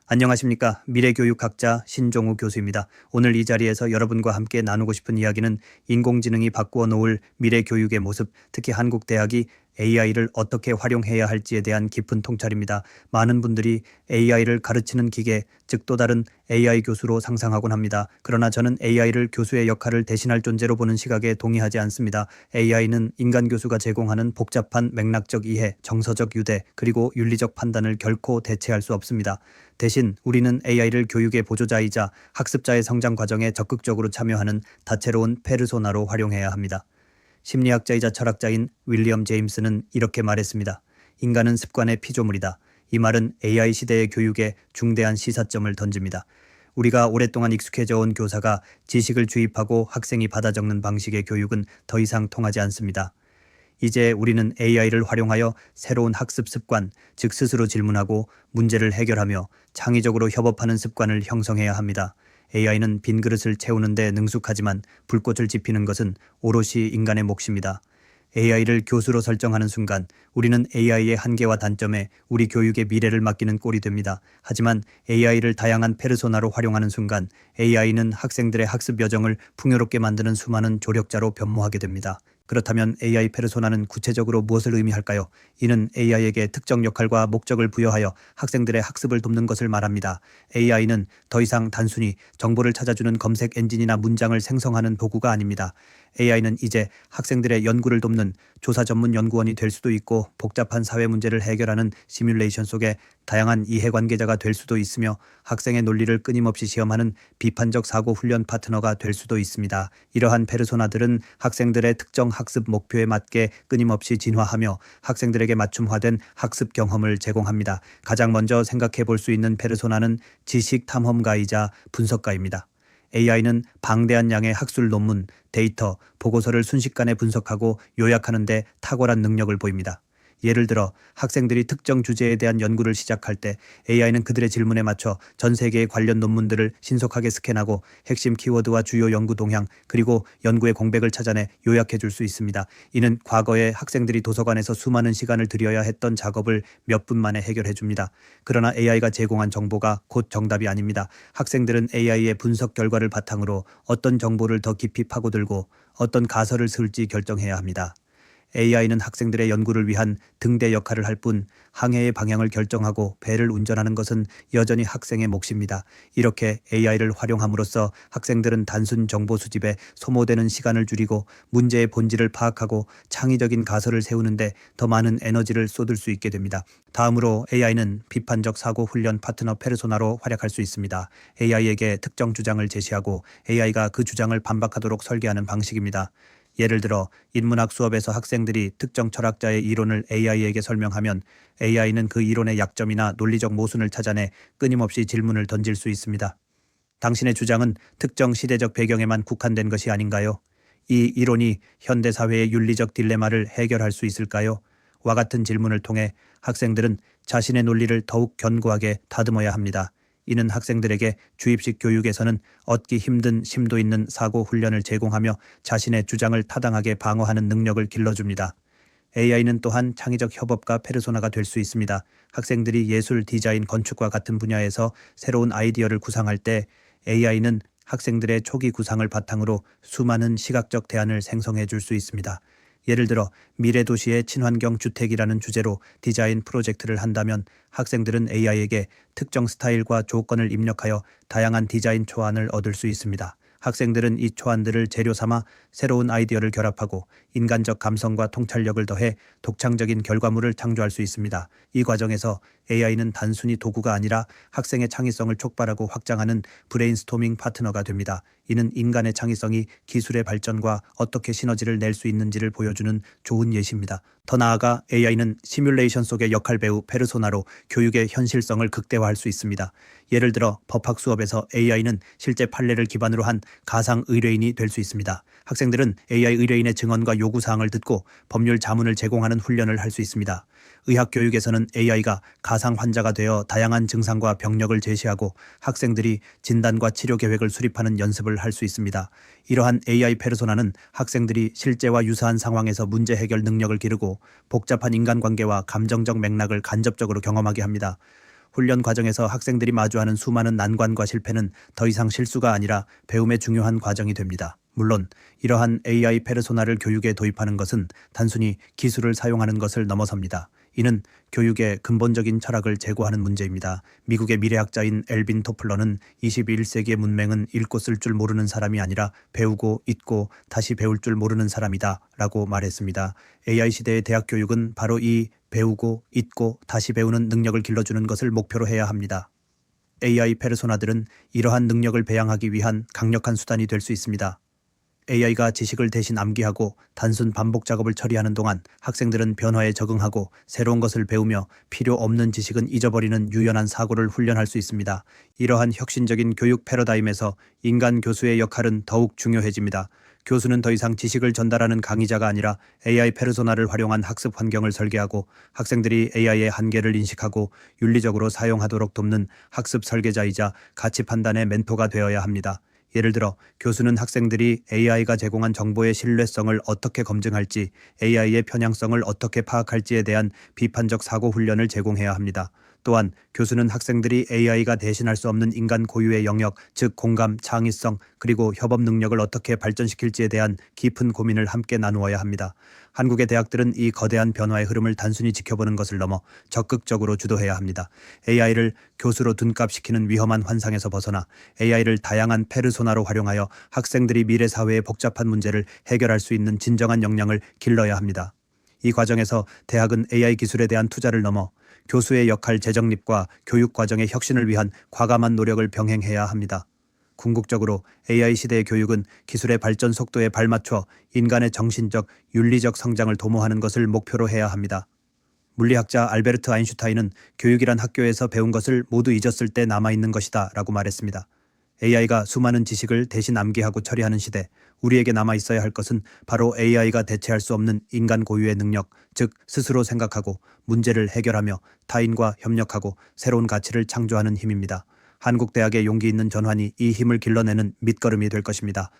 안녕하십니까. 미래교육학자 신종우 교수입니다. 오늘 이 자리에서 여러분과 함께 나누고 싶은 이야기는 인공지능이 바꾸어 놓을 미래교육의 모습, 특히 한국 대학이 AI를 어떻게 활용해야 할지에 대한 깊은 통찰입니다. 많은 분들이 AI를 가르치는 기계, 즉 또 다른 AI 교수로 상상하곤 합니다. 그러나 저는 AI를 교수의 역할을 대신할 존재로 보는 시각에 동의하지 않습니다. AI는 인간 교수가 제공하는 복잡한 맥락적 이해, 정서적 유대, 그리고 윤리적 판단을 결코 대체할 수 없습니다. 대신 우리는 AI를 교육의 보조자이자 학습자의 성장 과정에 적극적으로 참여하는 다채로운 페르소나로 활용해야 합니다. 심리학자이자 철학자인 윌리엄 제임스는 이렇게 말했습니다. 인간은 습관의 피조물이다. 이 말은 AI 시대의 교육에 중대한 시사점을 던집니다. 우리가 오랫동안 익숙해져 온 교사가 지식을 주입하고 학생이 받아 적는 방식의 교육은 더 이상 통하지 않습니다. 이제 우리는 AI를 활용하여 새로운 학습 습관, 즉 스스로 질문하고 문제를 해결하며 창의적으로 협업하는 습관을 형성해야 합니다. AI는 빈 그릇을 채우는 데 능숙하지만 불꽃을 지피는 것은 오롯이 인간의 몫입니다. AI를 교수로 설정하는 순간 우리는 AI의 한계와 단점에 우리 교육의 미래를 맡기는 꼴이 됩니다. 하지만 AI를 다양한 페르소나로 활용하는 순간 AI는 학생들의 학습 여정을 풍요롭게 만드는 수많은 조력자로 변모하게 됩니다. 그렇다면 AI 페르소나는 구체적으로 무엇을 의미할까요? 이는 AI에게 특정 역할과 목적을 부여하여 학생들의 학습을 돕는 것을 말합니다. AI는 더 이상 단순히 정보를 찾아주는 검색 엔진이나 문장을 생성하는 도구가 아닙니다. AI는 이제 학생들의 연구를 돕는 조사 전문 연구원이 될 수도 있고 복잡한 사회 문제를 해결하는 시뮬레이션 속에 다양한 이해관계자가 될 수도 있으며 학생의 논리를 끊임없이 시험하는 비판적 사고 훈련 파트너가 될 수도 있습니다. 이러한 페르소나들은 학생들의 특정 학습 목표에 맞게 끊임없이 진화하며 학생들에게 맞춤화된 학습 경험을 제공합니다. 가장 먼저 생각해 볼 수 있는 페르소나는 지식 탐험가이자 분석가입니다. AI는 방대한 양의 학술 논문, 데이터, 보고서를 순식간에 분석하고 요약하는 데 탁월한 능력을 보입니다. 예를 들어 학생들이 특정 주제에 대한 연구를 시작할 때 AI는 그들의 질문에 맞춰 전 세계의 관련 논문들을 신속하게 스캔하고 핵심 키워드와 주요 연구 동향 그리고 연구의 공백을 찾아내 요약해 줄 수 있습니다. 이는 과거에 학생들이 도서관에서 수많은 시간을 들여야 했던 작업을 몇 분 만에 해결해 줍니다. 그러나 AI가 제공한 정보가 곧 정답이 아닙니다. 학생들은 AI의 분석 결과를 바탕으로 어떤 정보를 더 깊이 파고들고 어떤 가설을 쓸지 결정해야 합니다. AI는 학생들의 연구를 위한 등대 역할을 할 뿐 항해의 방향을 결정하고 배를 운전하는 것은 여전히 학생의 몫입니다. 이렇게 AI를 활용함으로써 학생들은 단순 정보 수집에 소모되는 시간을 줄이고 문제의 본질을 파악하고 창의적인 가설을 세우는데 더 많은 에너지를 쏟을 수 있게 됩니다. 다음으로 AI는 비판적 사고 훈련 파트너 페르소나로 활약할 수 있습니다. AI에게 특정 주장을 제시하고 AI가 그 주장을 반박하도록 설계하는 방식입니다. 예를 들어 인문학 수업에서 학생들이 특정 철학자의 이론을 AI에게 설명하면 AI는 그 이론의 약점이나 논리적 모순을 찾아내 끊임없이 질문을 던질 수 있습니다. 당신의 주장은 특정 시대적 배경에만 국한된 것이 아닌가요? 이 이론이 현대사회의 윤리적 딜레마를 해결할 수 있을까요? 와 같은 질문을 통해 학생들은 자신의 논리를 더욱 견고하게 다듬어야 합니다. 이는 학생들에게 주입식 교육에서는 얻기 힘든 심도 있는 사고 훈련을 제공하며 자신의 주장을 타당하게 방어하는 능력을 길러줍니다. AI는 또한 창의적 협업가 페르소나가 될 수 있습니다. 학생들이 예술, 디자인, 건축과 같은 분야에서 새로운 아이디어를 구상할 때 AI는 학생들의 초기 구상을 바탕으로 수많은 시각적 대안을 생성해 줄 수 있습니다. 예를 들어 미래도시의 친환경 주택이라는 주제로 디자인 프로젝트를 한다면 학생들은 AI에게 특정 스타일과 조건을 입력하여 다양한 디자인 초안을 얻을 수 있습니다. 학생들은 이 초안들을 재료 삼아 새로운 아이디어를 결합하고 인간적 감성과 통찰력을 더해 독창적인 결과물을 창조할 수 있습니다. 이 과정에서 AI는 단순히 도구가 아니라 학생의 창의성을 촉발하고 확장하는 브레인스토밍 파트너가 됩니다. 이는 인간의 창의성이 기술의 발전과 어떻게 시너지를 낼 수 있는지를 보여주는 좋은 예시입니다. 더 나아가 AI는 시뮬레이션 속의 역할 배우 페르소나로 교육의 현실성을 극대화할 수 있습니다. 예를 들어 법학 수업에서 AI는 실제 판례를 기반으로 한 가상 의뢰인이 될 수 있습니다. 학생들은 AI 의뢰인의 증언과 요구사항을 듣고 법률 자문을 제공하는 훈련을 할 수 있습니다. 의학 교육에서는 AI가 가상 환자가 되어 다양한 증상과 병력을 제시하고 학생들이 진단과 치료 계획을 수립하는 연습을 할 수 있습니다. 이러한 AI 페르소나는 학생들이 실제와 유사한 상황에서 문제 해결 능력을 기르고 복잡한 인간관계와 감정적 맥락을 간접적으로 경험하게 합니다. 훈련 과정에서 학생들이 마주하는 수많은 난관과 실패는 더 이상 실수가 아니라 배움의 중요한 과정이 됩니다. 물론 이러한 AI 페르소나를 교육에 도입하는 것은 단순히 기술을 사용하는 것을 넘어섭니다. 이는 교육의 근본적인 철학을 제고하는 문제입니다. 미국의 미래학자인 엘빈 토플러는 21세기의 문맹은 읽고 쓸 줄 모르는 사람이 아니라 배우고 잊고 다시 배울 줄 모르는 사람이다 라고 말했습니다. AI 시대의 대학 교육은 바로 이 배우고 잊고 다시 배우는 능력을 길러주는 것을 목표로 해야 합니다. AI 페르소나들은 이러한 능력을 배양하기 위한 강력한 수단이 될 수 있습니다. AI가 지식을 대신 암기하고 단순 반복 작업을 처리하는 동안 학생들은 변화에 적응하고 새로운 것을 배우며 필요 없는 지식은 잊어버리는 유연한 사고를 훈련할 수 있습니다. 이러한 혁신적인 교육 패러다임에서 인간 교수의 역할은 더욱 중요해집니다. 교수는 더 이상 지식을 전달하는 강의자가 아니라 AI 페르소나를 활용한 학습 환경을 설계하고 학생들이 AI의 한계를 인식하고 윤리적으로 사용하도록 돕는 학습 설계자이자 가치 판단의 멘토가 되어야 합니다. 예를 들어 교수는 학생들이 AI가 제공한 정보의 신뢰성을 어떻게 검증할지, AI의 편향성을 어떻게 파악할지에 대한 비판적 사고 훈련을 제공해야 합니다. 또한 교수는 학생들이 AI가 대신할 수 없는 인간 고유의 영역, 즉 공감, 창의성, 그리고 협업 능력을 어떻게 발전시킬지에 대한 깊은 고민을 함께 나누어야 합니다. 한국의 대학들은 이 거대한 변화의 흐름을 단순히 지켜보는 것을 넘어 적극적으로 주도해야 합니다. AI를 교수로 둔갑시키는 위험한 환상에서 벗어나 AI를 다양한 페르소나로 활용하여 학생들이 미래 사회의 복잡한 문제를 해결할 수 있는 진정한 역량을 길러야 합니다. 이 과정에서 대학은 AI 기술에 대한 투자를 넘어 교수의 역할 재정립과 교육 과정의 혁신을 위한 과감한 노력을 병행해야 합니다. 궁극적으로 AI 시대의 교육은 기술의 발전 속도에 발맞춰 인간의 정신적, 윤리적 성장을 도모하는 것을 목표로 해야 합니다. 물리학자 알베르트 아인슈타인은 교육이란 학교에서 배운 것을 모두 잊었을 때 남아있는 것이다 라고 말했습니다. AI가 수많은 지식을 대신 암기하고 처리하는 시대, 우리에게 남아있어야 할 것은 바로 AI가 대체할 수 없는 인간 고유의 능력, 즉 스스로 생각하고 문제를 해결하며 타인과 협력하고 새로운 가치를 창조하는 힘입니다. 한국 대학의 용기 있는 전환이 이 힘을 길러내는 밑거름이 될 것입니다.